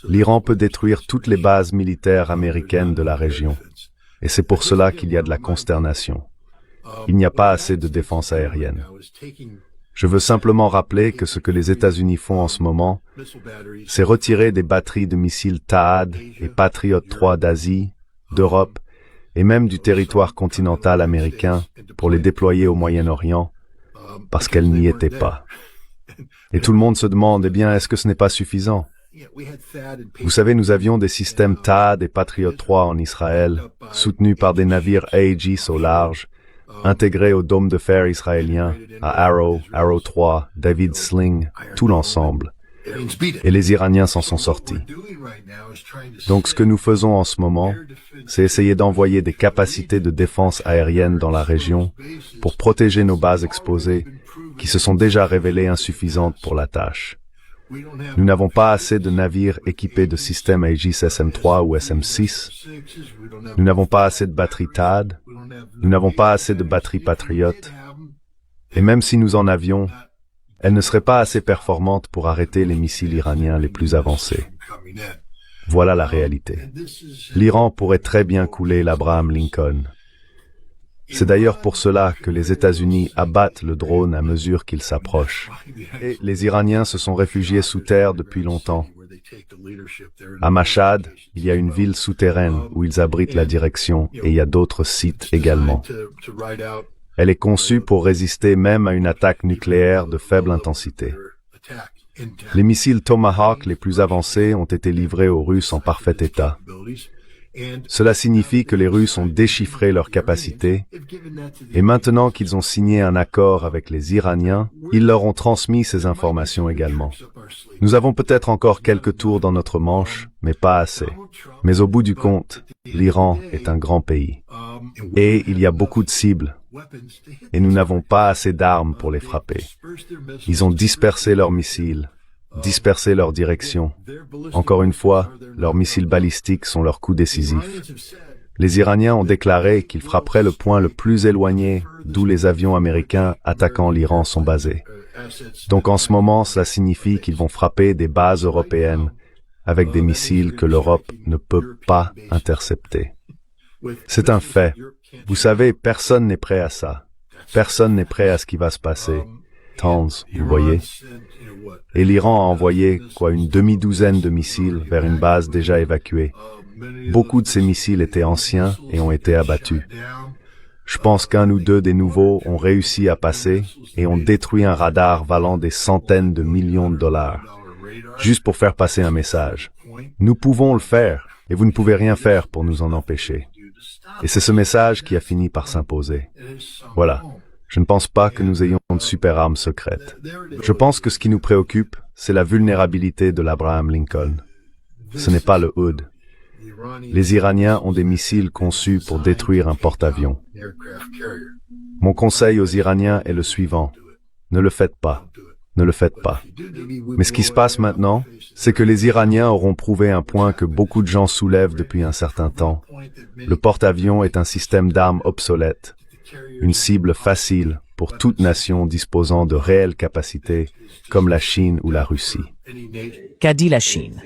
L'Iran peut détruire toutes les bases militaires américaines de la région. Et c'est pour cela qu'il y a de la consternation. Il n'y a pas assez de défense aérienne. Je veux simplement rappeler que ce que les États-Unis font en ce moment, c'est retirer des batteries de missiles THAAD et Patriot 3 d'Asie, d'Europe et même du territoire continental américain pour les déployer au Moyen-Orient, parce qu'elles n'y étaient pas. Et tout le monde se demande, eh bien, est-ce que ce n'est pas suffisant? Vous savez, nous avions des systèmes THAAD et Patriot 3 en Israël, soutenus par des navires Aegis au large, intégrés au dôme de fer israélien, à Arrow, Arrow 3, David Sling, tout l'ensemble. Et les Iraniens s'en sont sortis. Donc ce que nous faisons en ce moment, c'est essayer d'envoyer des capacités de défense aérienne dans la région pour protéger nos bases exposées, qui se sont déjà révélées insuffisantes pour la tâche. Nous n'avons pas assez de navires équipés de systèmes Aegis SM-3 ou SM-6. Nous n'avons pas assez de batteries THAAD. Nous n'avons pas assez de batteries Patriot. Et même si nous en avions, elles ne seraient pas assez performantes pour arrêter les missiles iraniens les plus avancés. Voilà la réalité. L'Iran pourrait très bien couler l'Abraham Lincoln. C'est d'ailleurs pour cela que les États-Unis abattent le drone à mesure qu'il s'approche. Et les Iraniens se sont réfugiés sous terre depuis longtemps. À Mashhad, il y a une ville souterraine où ils abritent la direction et il y a d'autres sites également. Elle est conçue pour résister même à une attaque nucléaire de faible intensité. Les missiles Tomahawk les plus avancés ont été livrés aux Russes en parfait état. Cela signifie que les Russes ont déchiffré leurs capacités et maintenant qu'ils ont signé un accord avec les Iraniens, ils leur ont transmis ces informations également. Nous avons peut-être encore quelques tours dans notre manche, mais pas assez. Mais au bout du compte, l'Iran est un grand pays. Et il y a beaucoup de cibles. Et nous n'avons pas assez d'armes pour les frapper. Ils ont dispersé leurs missiles, dispersé leur direction. Encore une fois, leurs missiles balistiques sont leur coup décisif. Les Iraniens ont déclaré qu'ils frapperaient le point le plus éloigné d'où les avions américains attaquant l'Iran sont basés. Donc en ce moment, cela signifie qu'ils vont frapper des bases européennes avec des missiles que l'Europe ne peut pas intercepter. C'est un fait. Vous savez, personne n'est prêt à ça. Personne n'est prêt à ce qui va se passer. Tans, vous voyez? Et l'Iran a envoyé, une demi-douzaine de missiles vers une base déjà évacuée. Beaucoup de ces missiles étaient anciens et ont été abattus. Je pense qu'un ou deux des nouveaux ont réussi à passer et ont détruit un radar valant des centaines de millions de dollars, juste pour faire passer un message. Nous pouvons le faire, et vous ne pouvez rien faire pour nous en empêcher. Et c'est ce message qui a fini par s'imposer. Voilà. Je ne pense pas que nous ayons de super armes secrètes. Je pense que ce qui nous préoccupe, c'est la vulnérabilité de l'Abraham Lincoln. Ce n'est pas le Hood. Les Iraniens ont des missiles conçus pour détruire un porte-avions. Mon conseil aux Iraniens est le suivant. Ne le faites pas. Ne le faites pas. Mais ce qui se passe maintenant, c'est que les Iraniens auront prouvé un point que beaucoup de gens soulèvent depuis un certain temps. Le porte-avions est un système d'armes obsolète, une cible facile pour toute nation disposant de réelles capacités, comme la Chine ou la Russie. Qu'a dit la Chine?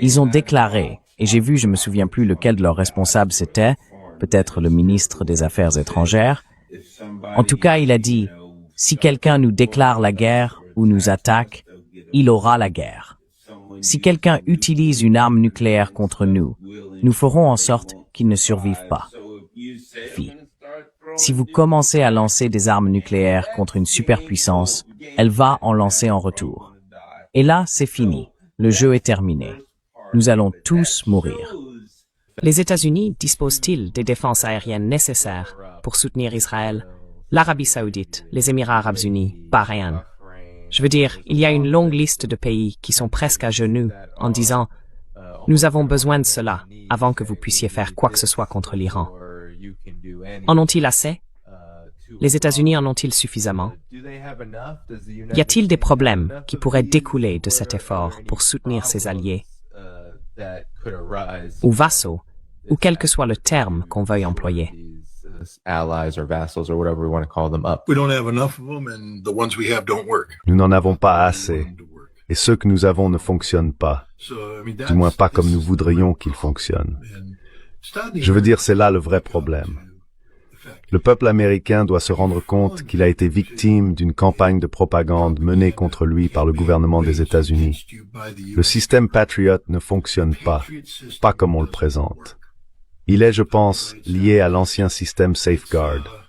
Ils ont déclaré, et j'ai vu, je me souviens plus lequel de leurs responsables c'était, peut-être le ministre des Affaires étrangères. En tout cas, il a dit, si quelqu'un nous déclare la guerre ou nous attaque, il aura la guerre. Si quelqu'un utilise une arme nucléaire contre nous, nous ferons en sorte qu'il ne survive pas. Si vous commencez à lancer des armes nucléaires contre une superpuissance, elle va en lancer en retour. Et là, c'est fini. Le jeu est terminé. Nous allons tous mourir. Les États-Unis disposent-ils des défenses aériennes nécessaires pour soutenir Israël, l'Arabie Saoudite, les Émirats Arabes Unis, Bahreïn? Je veux dire, il y a une longue liste de pays qui sont presque à genoux en disant « Nous avons besoin de cela avant que vous puissiez faire quoi que ce soit contre l'Iran. » En ont-ils assez? Les États-Unis en ont-ils suffisamment? Y a-t-il des problèmes qui pourraient découler de cet effort pour soutenir ses alliés ou vassaux, ou quel que soit le terme qu'on veuille employer? Nous n'en avons pas assez. et ceux que nous avons ne fonctionnent pas, du moins pas comme nous voudrions qu'ils fonctionnent. Je veux dire, c'est là le vrai problème. Le peuple américain doit se rendre compte qu'il a été victime d'une campagne de propagande menée contre lui par le gouvernement des États-Unis. Le système Patriot ne fonctionne pas comme on le présente. Il est, je pense, lié à l'ancien système Safeguard.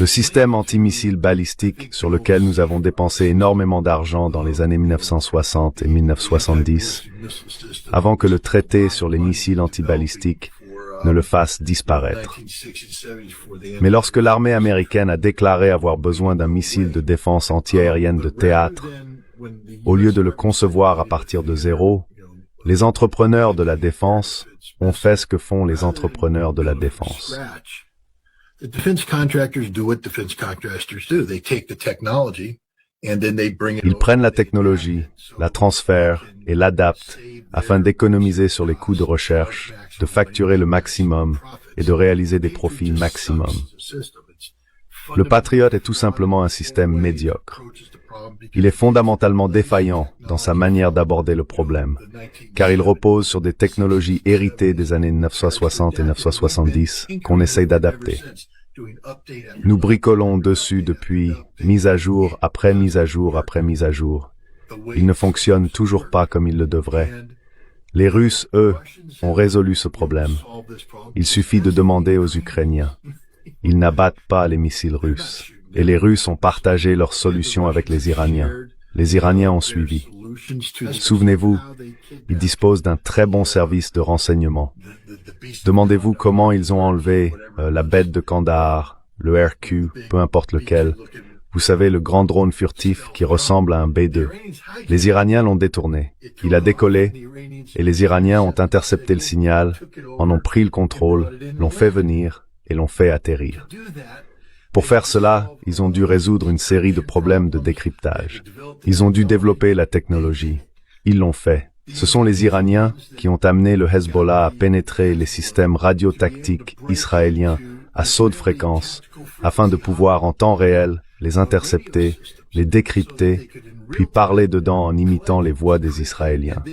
Le système antimissile balistique sur lequel nous avons dépensé énormément d'argent dans les années 1960 et 1970, avant que le traité sur les missiles antibalistiques ne le fasse disparaître. Mais lorsque l'armée américaine a déclaré avoir besoin d'un missile de défense antiaérienne de théâtre, au lieu de le concevoir à partir de zéro, les entrepreneurs de la défense ont fait ce que font les entrepreneurs de la défense. The defense contractors do what defense contractors do. They take the technology and then they bring it. Ils prennent la technologie, la transfèrent et l'adaptent afin d'économiser sur les coûts de recherche, de facturer le maximum et de réaliser des profits maximum. Le Patriot est tout simplement un système médiocre. Il est fondamentalement défaillant dans sa manière d'aborder le problème, car il repose sur des technologies héritées des années 1960 et 1970 qu'on essaye d'adapter. Nous bricolons dessus depuis mise à jour après mise à jour après mise à jour. Il ne fonctionne toujours pas comme il le devrait. Les Russes, eux, ont résolu ce problème. Il suffit de demander aux Ukrainiens. Ils n'abattent pas les missiles russes. Et les Russes ont partagé leurs solutions avec les Iraniens. Les Iraniens ont suivi. Souvenez-vous, ils disposent d'un très bon service de renseignement. Demandez-vous comment ils ont enlevé la bête de Kandahar, le RQ, peu importe lequel. Vous savez, le grand drone furtif qui ressemble à un B-2. Les Iraniens l'ont détourné. Il a décollé et les Iraniens ont intercepté le signal, en ont pris le contrôle, l'ont fait venir et l'ont fait atterrir. Pour faire cela, ils ont dû résoudre une série de problèmes de décryptage. Ils ont dû développer la technologie. Ils l'ont fait. Ce sont les Iraniens qui ont amené le Hezbollah à pénétrer les systèmes radiotactiques israéliens à saut de fréquence, afin de pouvoir en temps réel les intercepter, les décrypter, puis parler dedans en imitant les voix des Israéliens.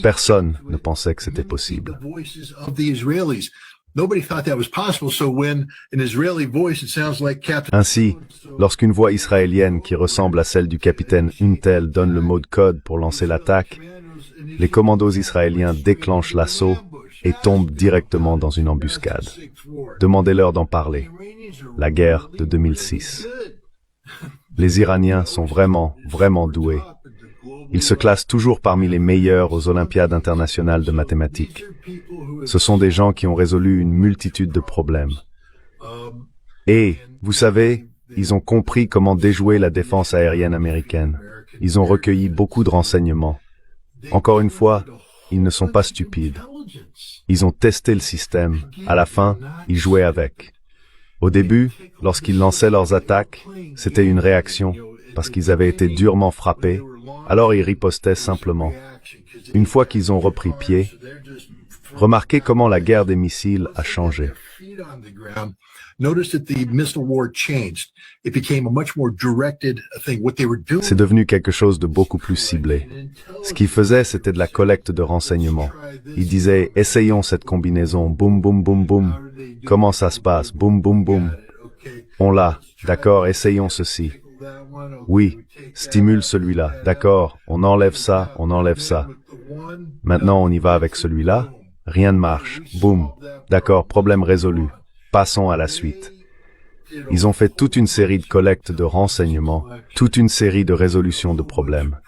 Personne ne pensait que c'était possible. Ainsi, lorsqu'une voix israélienne qui ressemble à celle du capitaine Untel donne le mot de code pour lancer l'attaque, les commandos israéliens déclenchent l'assaut et tombent directement dans une embuscade. Demandez-leur d'en parler. La guerre de 2006. Les Iraniens sont vraiment doués. Ils se classent toujours parmi les meilleurs aux Olympiades internationales de mathématiques. Ce sont des gens qui ont résolu une multitude de problèmes. Et, vous savez, ils ont compris comment déjouer la défense aérienne américaine. Ils ont recueilli beaucoup de renseignements. Encore une fois, ils ne sont pas stupides. Ils ont testé le système. À la fin, ils jouaient avec. Au début, lorsqu'ils lançaient leurs attaques, c'était une réaction, parce qu'ils avaient été durement frappés, alors ils ripostaient simplement. Une fois qu'ils ont repris pied, remarquez comment la guerre des missiles a changé. C'est devenu quelque chose de beaucoup plus ciblé. Ce qu'ils faisaient, c'était de la collecte de renseignements. Ils disaient, essayons cette combinaison, boum, boum, boum, boum. Comment ça se passe, boum, boum, boum. On l'a, d'accord, essayons ceci. Oui, stimule celui-là, d'accord, on enlève ça, on enlève ça. Maintenant, on y va avec celui-là, rien ne marche, boum, d'accord, problème résolu. Passons à la suite. Ils ont fait toute une série de collectes de renseignements, toute une série de résolutions de problèmes.